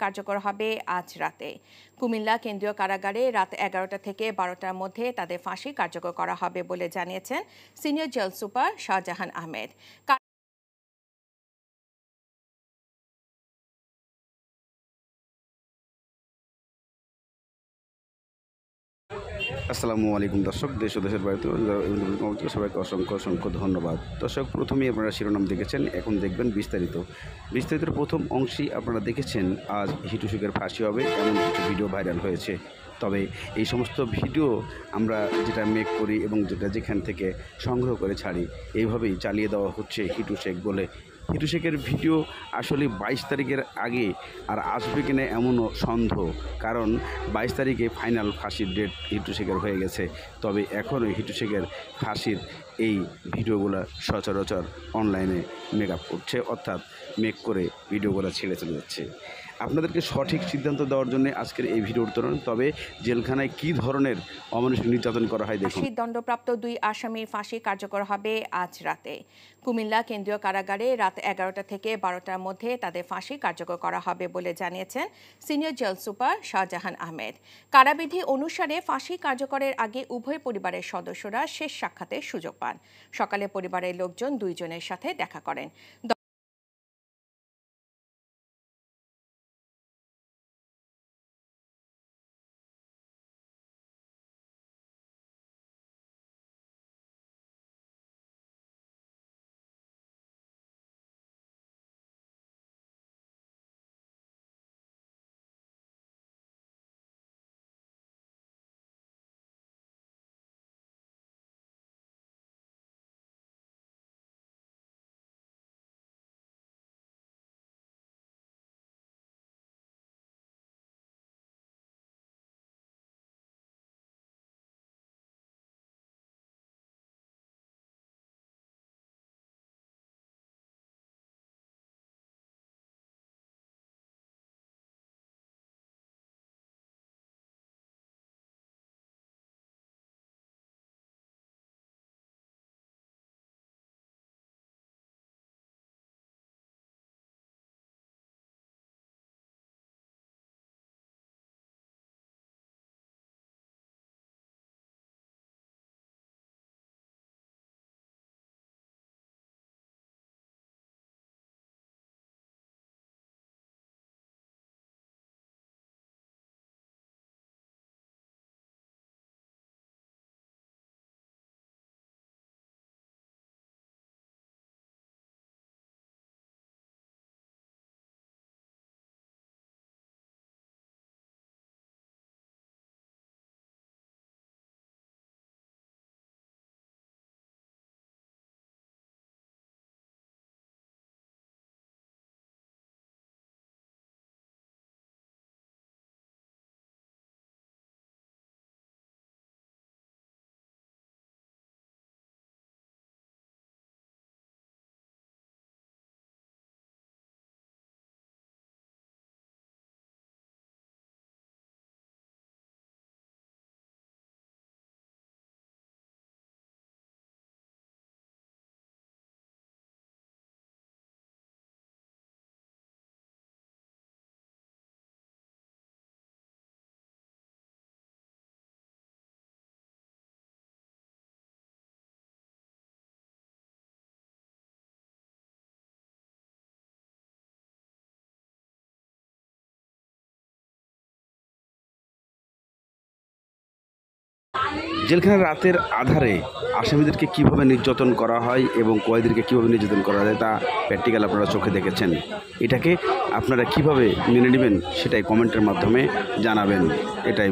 কার্যকর হবে আজ রাতে। কুমিল্লা কেন্দ্রীয় কারাগারে রাত 11টা থেকে 12টার মধ্যে তাদের ফাঁসি কার্যকর করা হবে বলে জানিয়েছেন senior jail super Shahjahan Ahmed. আসসালামু আলাইকুম দর্শক, দেশ ও দেশের বাইরে সবাইকে অসংখ্য ধন্যবাদ। দর্শক, প্রথমেই আপনারা শিরোনাম দেখেছেন, এখন দেখবেন বিস্তারিতের প্রথম অংশই আপনারা দেখেছেন। আজ হিটু শেখের ফাঁসি হবে এমন কিছু ভিডিও ভাইরাল হয়েছে। তবে এই সমস্ত ভিডিও আমরা যেটা মেক করি এবং যেটা যেখান থেকে সংগ্রহ করে ছাড়ি, এইভাবেই চালিয়ে দেওয়া হচ্ছে হিটু শেখ বলে। হিটু শেখের ভিডিও আসলে 22 তারিখের আগে আর আসবে কিনা এমনও সন্দেহ, কারণ 22 তারিখে ফাইনাল ফাঁসির ডেট হিটু শেখের হয়ে গেছে। তবে এখনও হিটু শেখের ফাঁসির এই ভিডিওগুলো সচরাচর অনলাইনে মেকআপ করছে, অর্থাৎ মেক করে ভিডিওগুলো ছেড়ে চলে যাচ্ছে। আপনাদেরকে সঠিক সিদ্ধান্ত দেওয়ার জন্য আজকের এই ভিডিও উত্তরণ। তবে জেলখানায় কী ধরনের অমানুষিক নির্যাতন করা হয় দেখুন। দণ্ডপ্রাপ্ত 2 আসামির ফাঁসি কার্যকর হবে আজ রাতে। কুমিল্লা কেন্দ্রীয় কারাগারে রাত 11টা থেকে 12টার মধ্যে তাদের ফাঁসি কার্যকর করা হবে বলে জানিয়েছেন senior jail super Shahjahan Ahmed. কারাবিধি অনুসারে ফাঁসি কার্যকরের আগে উভয় পরিবারের সদস্যরা শেষ সাক্ষাতের সুযোগ পান। সকালে পরিবারের লোকজন 2 জনের সাথে দেখা করেন। জেলখানার রাতের আধারে আসামিদেরকে কীভাবে নির্যাতন করা হয় এবং কয়েদিদেরকে কীভাবে নির্যাতন করা যায় তা প্র্যাকটিক্যাল আপনারা চোখে দেখেছেন। এটাকে আপনারা কিভাবে মেনে নেবেন সেটাই কমেন্টের মাধ্যমে জানাবেন, এটাই